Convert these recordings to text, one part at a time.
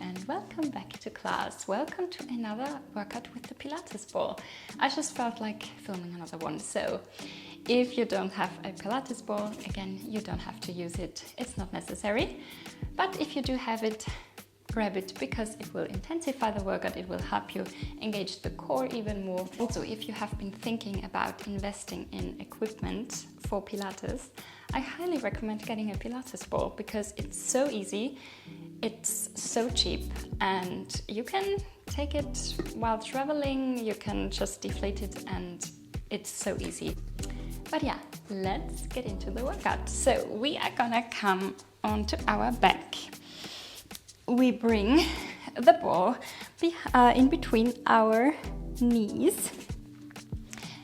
and welcome back to class. Welcome to another workout with the Pilates ball. I just felt like filming another one, so if you don't have a Pilates ball, again, you don't have to use it. It's not necessary. But if you do have it, grab it because it will intensify the workout, it will help you engage the core even more. Also, if you have been thinking about investing in equipment for Pilates, I highly recommend getting a Pilates ball because it's so easy, it's so cheap, and you can take it while traveling, you can just deflate it, and it's so easy. But yeah, let's get into the workout. So we are gonna come onto our back. We bring the ball in between our knees,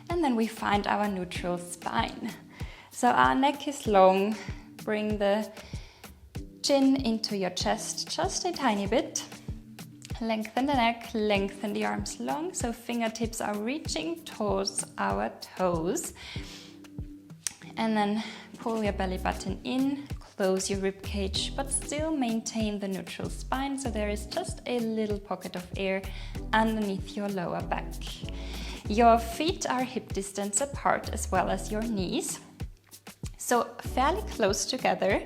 and then we find our neutral spine. So our neck is long. Bring the chin into your chest just a tiny bit. Lengthen the neck, lengthen the arms long, so fingertips are reaching towards our toes. And then pull your belly button in, close your rib cage, but still maintain the neutral spine, so there is just a little pocket of air underneath your lower back. Your feet are hip distance apart as well as your knees, so fairly close together.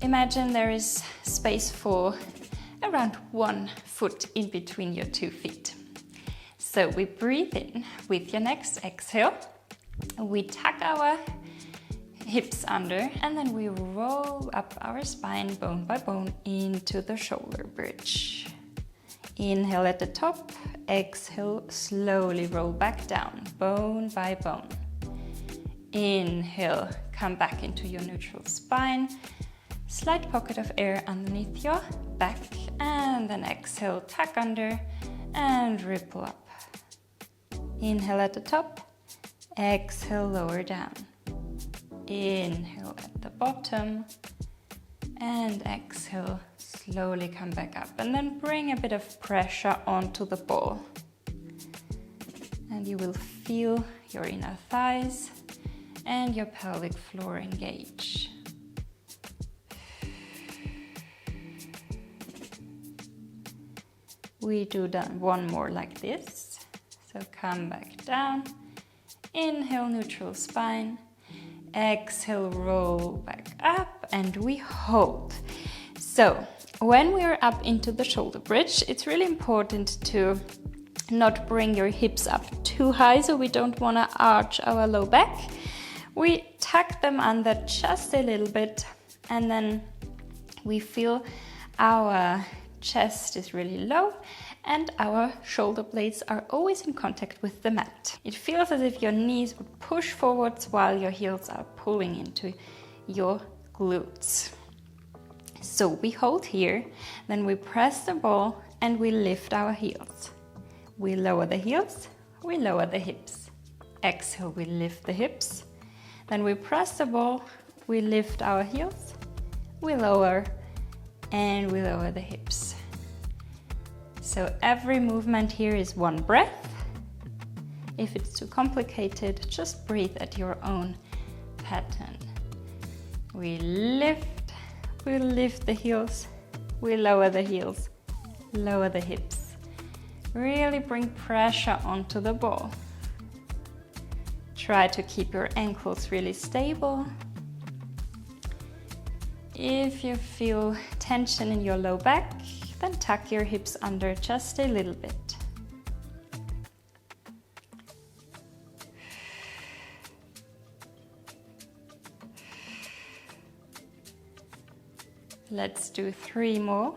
Imagine there is space for around 1 foot in between your 2 feet. So we breathe in with your next exhale. We tuck our hips under, and then we roll up our spine bone by bone into the shoulder bridge. Inhale at the top, exhale, slowly roll back down, bone by bone. Inhale, come back into your neutral spine, slight pocket of air underneath your back, and then exhale, tuck under and ripple up. Inhale at the top, exhale, lower down. Inhale at the bottom, and exhale, slowly come back up, and then bring a bit of pressure onto the ball. And you will feel your inner thighs and your pelvic floor engage. We do one more like this. So come back down, inhale, neutral spine, exhale, roll back up, and we hold. So when we are up into the shoulder bridge, it's really important to not bring your hips up too high, so we don't want to arch our low back. We tuck them under just a little bit, and then we feel our chest is really low and our shoulder blades are always in contact with the mat. It feels as if your knees would push forwards while your heels are pulling into your glutes. So we hold here, then we press the ball and we lift our heels. We lower the heels, we lower the hips. Exhale, we lift the hips. Then we press the ball, we lift our heels, we lower, and we lower the hips. So every movement here is 1 breath. If it's too complicated, just breathe at your own pattern. We lift the heels, we lower the heels, lower the hips. Really bring pressure onto the ball. Try to keep your ankles really stable. If you feel tension in your low back, then tuck your hips under just a little bit. Let's do 3 more.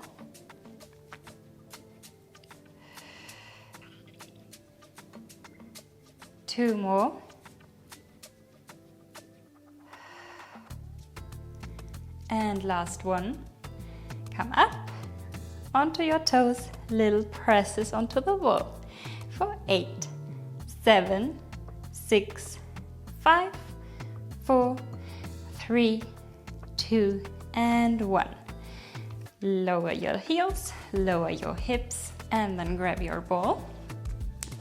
Two more. And last one. Come up onto your toes, little presses onto the wall for 8, 7, 6, 5, 4, 3, 2, and 1. Lower your heels, lower your hips, and then grab your ball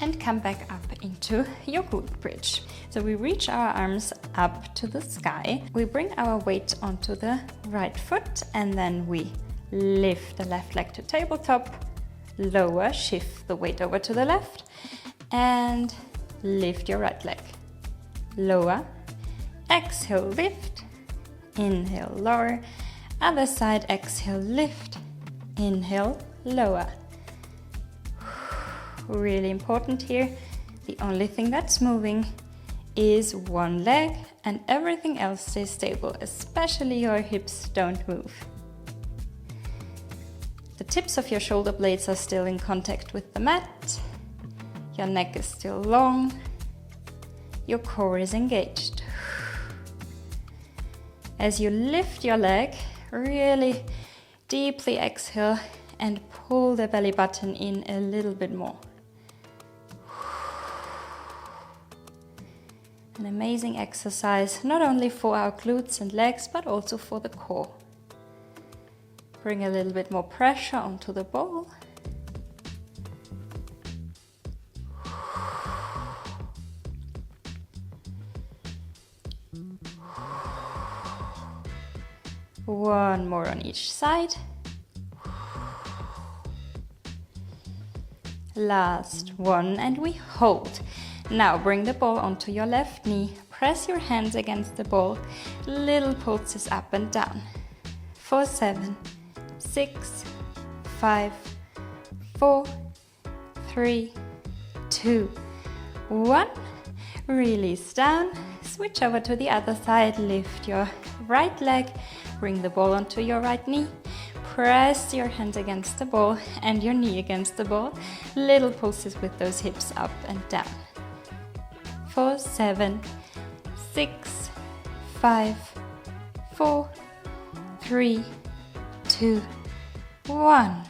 and come back up into your glute bridge. So we reach our arms up to the sky. We bring our weight onto the right foot and then we lift the left leg to tabletop, lower, shift the weight over to the left, and lift your right leg. Lower, exhale, lift, inhale, lower, other side, exhale, lift, inhale, lower. Really important here, the only thing that's moving is one leg and everything else stays stable, especially your hips don't move. The tips of your shoulder blades are still in contact with the mat, your neck is still long, your core is engaged. As you lift your leg, really deeply exhale and pull the belly button in a little bit more. An amazing exercise, not only for our glutes and legs, but also for the core. Bring a little bit more pressure onto the ball. One more on each side. Last one, and we hold. Now bring the ball onto your left knee. Press your hands against the ball. Little pulses up and down. 4, 7, 6, 5, 4, 3, 2, 1. Release down. Switch over to the other side. Lift your right leg. Bring the ball onto your right knee. Press your hand against the ball and your knee against the ball. Little pulses with those hips up and down. 4, 7, 6, 5, 4, 3, 2, 1.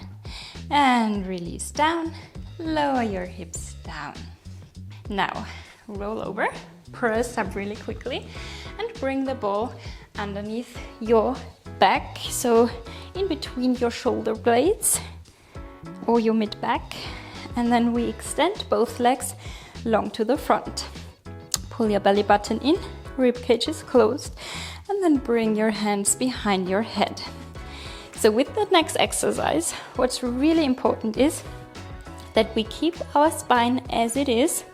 And release down. Lower your hips down. Now roll over. Press up really quickly and bring the ball underneath your back, so in between your shoulder blades or your mid back, and then we extend both legs long to the front. Pull your belly button in, rib cage is closed, and then bring your hands behind your head. So with the next exercise, what's really important is that we keep our spine as it is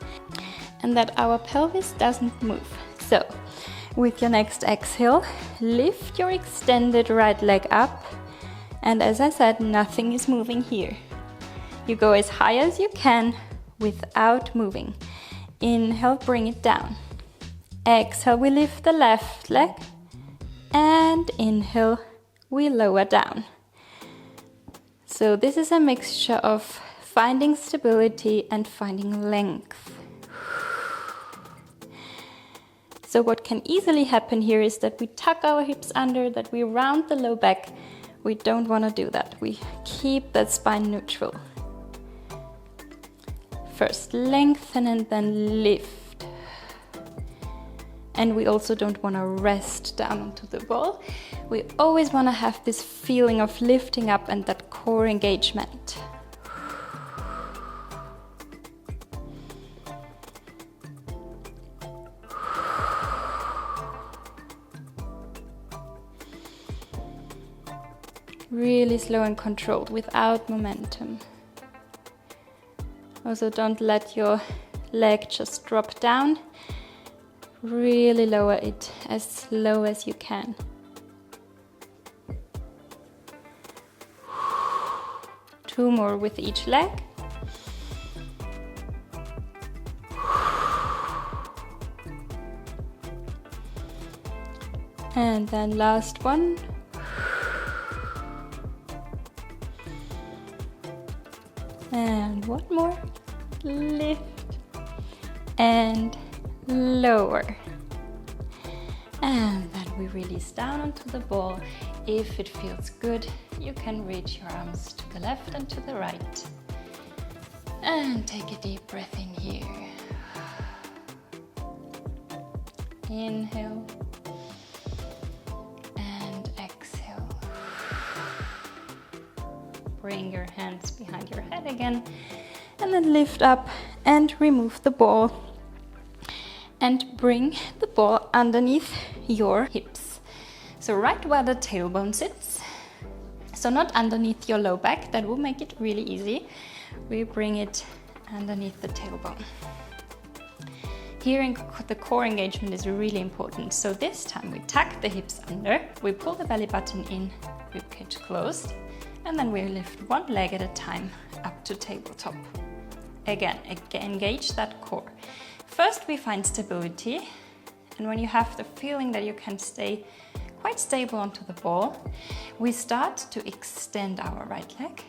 and that our pelvis doesn't move. So with your next exhale, lift your extended right leg up, and as I said, nothing is moving here. You go as high as you can without moving. Inhale, bring it down. Exhale, we lift the left leg, and inhale, we lower down. So this is a mixture of finding stability and finding length. So what can easily happen here is that we tuck our hips under, that we round the low back. We don't want to do that. We keep that spine neutral. First lengthen and then lift. And we also don't want to rest down onto the ball. We always want to have this feeling of lifting up and that core engagement. Really slow and controlled without momentum. Also, don't let your leg just drop down. Really lower it as low as you can. Two more with each leg. And then last one. And one more. Lift and lower. And then we release down onto the ball. If it feels good, you can reach your arms to the left and to the right. And take a deep breath in here. Inhale. And exhale. Bring your hands behind your head again. And then lift up and remove the ball. And bring the ball underneath your hips. So right where the tailbone sits. So not underneath your low back, that will make it really easy. We bring it underneath the tailbone. Here the core engagement is really important. So this time we tuck the hips under, we pull the belly button in, ribcage closed, and then we lift one leg at a time up to tabletop. Again, engage that core. First we find stability, and when you have the feeling that you can stay quite stable onto the ball, we start to extend our right leg,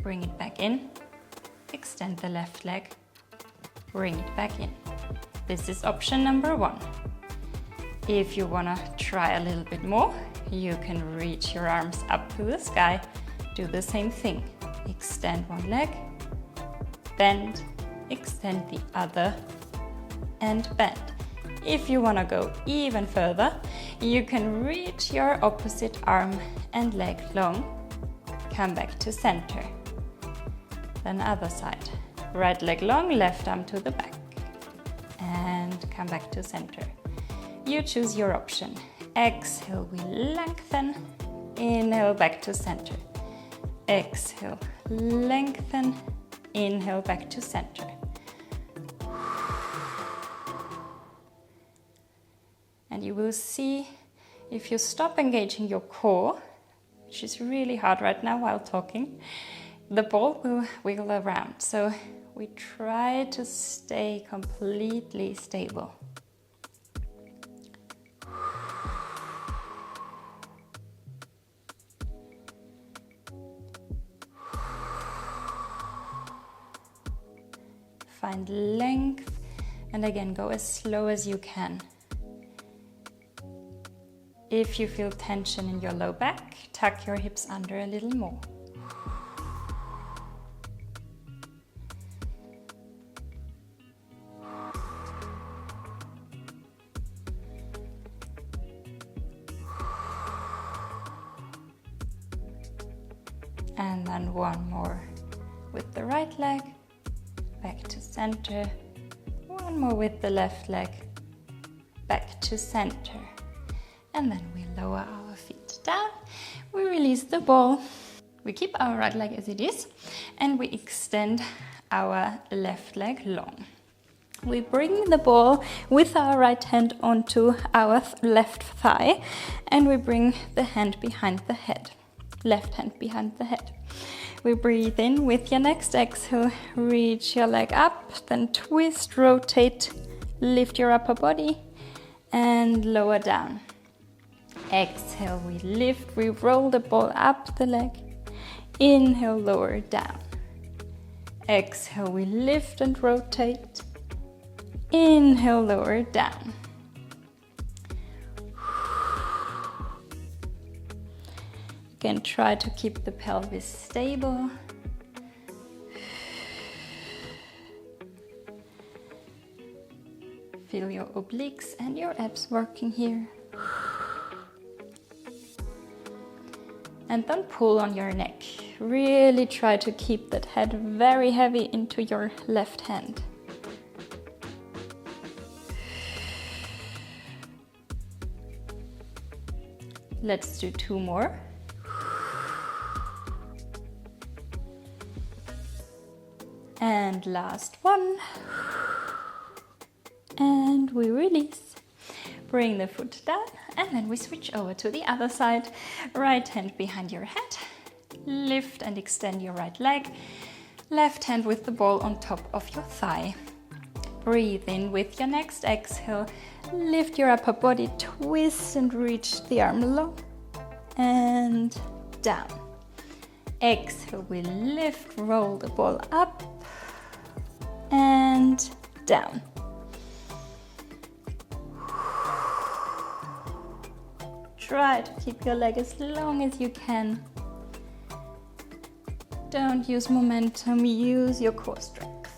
bring it back in, extend the left leg, bring it back in. This is option number 1. If you want to try a little bit more, you can reach your arms up to the sky, do the same thing. Extend one leg, bend, extend the other, and bend. If you want to go even further, you can reach your opposite arm and leg long, come back to center. Then other side. Right leg long, left arm to the back. And come back to center. You choose your option. Exhale, we lengthen. Inhale, back to center. Exhale, lengthen. Inhale, back to center. And you will see if you stop engaging your core, which is really hard right now while talking, the ball will wiggle around. So we try to stay completely stable. Find length, and again go as slow as you can. If you feel tension in your low back, tuck your hips under a little more. And then one more with the right leg, back to center. One more with the left leg, back to center. And then we lower our feet down, we release the ball. We keep our right leg as it is, and we extend our left leg long. We bring the ball with our right hand onto our left thigh, and we bring the hand behind the head. Left hand behind the head. We breathe in with your next exhale, reach your leg up, then twist, rotate, lift your upper body, and lower down. Exhale, we lift, we roll the ball up the leg. Inhale, lower down. Exhale, we lift and rotate. Inhale, lower down. Again, try to keep the pelvis stable. Feel your obliques and your abs working here. And don't pull on your neck. Really try to keep that head very heavy into your left hand. Let's do 2 more. And last one. And we release. Bring the foot down, and then we switch over to the other side. Right hand behind your head. Lift and extend your right leg. Left hand with the ball on top of your thigh. Breathe in with your next exhale. Lift your upper body, twist and reach the arm long. And down. Exhale, we lift, roll the ball up. And down. Try to keep your leg as long as you can. Don't use momentum, use your core strength.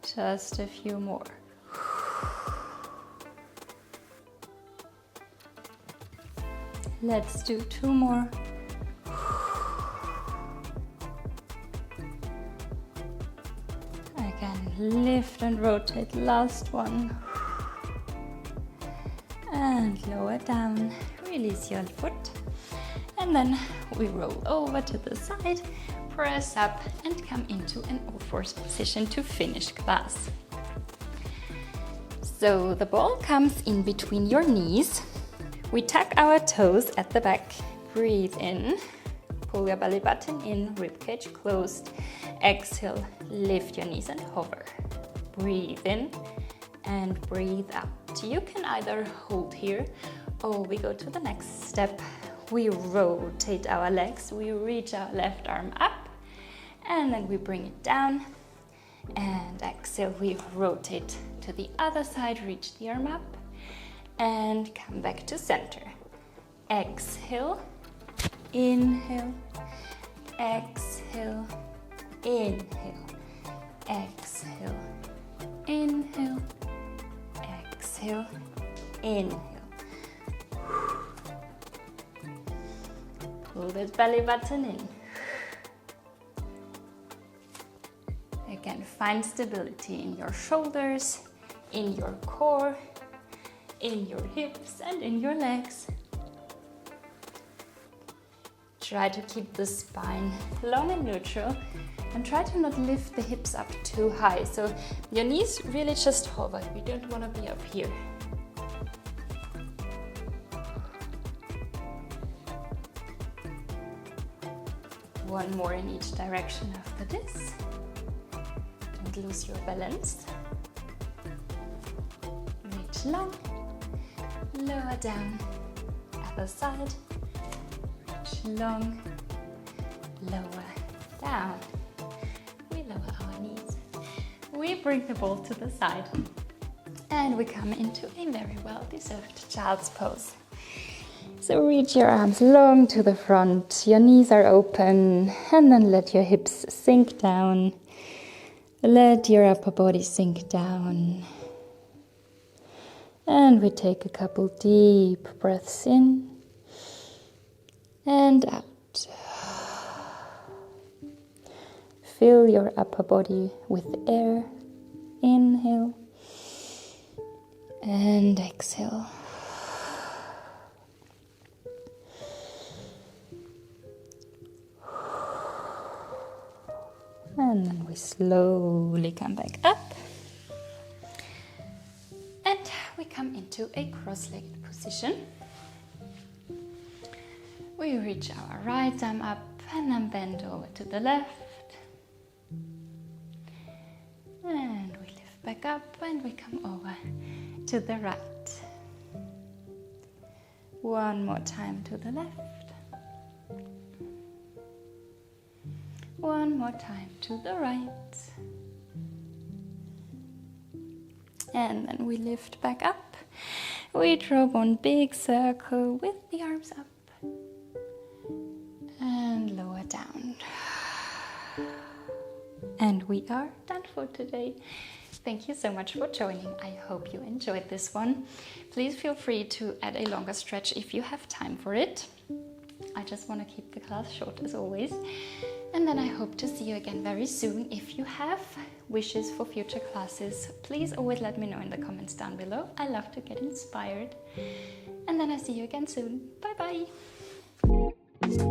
Just a few more. Let's do 2 more. Again, lift and rotate, last one. And lower down, release your foot. And then we roll over to the side, press up and come into an all-fours position to finish class. So the ball comes in between your knees. We tuck our toes at the back, breathe in, pull your belly button in, ribcage closed. Exhale, lift your knees and hover. Breathe in and breathe out. You can either hold here or we go to the next step. We rotate our legs, we reach our left arm up and then we bring it down. And exhale, we rotate to the other side, reach the arm up and come back to center. Exhale, inhale, exhale, inhale, exhale, inhale, exhale, inhale. Pull that belly button in. Again, find stability in your shoulders, in your core, in your hips and in your legs. Try to keep the spine long and neutral and try to not lift the hips up too high. So your knees really just hover. We don't want to be up here. One more in each direction after this. Don't lose your balance. Reach long, lower down, other side. Reach long, lower down. We lower our knees. We bring the ball to the side. And we come into a very well-deserved child's pose. So reach your arms long to the front, your knees are open, and then let your hips sink down. Let your upper body sink down. And we take a couple deep breaths in and out. Fill your upper body with air. Inhale and exhale. And then we slowly come back up. And we come into a cross-legged position. We reach our right arm up and then bend over to the left. And we lift back up and we come over to the right. One more time to the left. One more time to the right. And then we lift back up. We draw one big circle with the arms up. And lower down. And we are done for today. Thank you so much for joining. I hope you enjoyed this one. Please feel free to add a longer stretch if you have time for it. I just want to keep the class short as always. And then I hope to see you again very soon. If you have wishes for future classes, please always let me know in the comments down below. I love to get inspired. And then I see you again soon. Bye bye.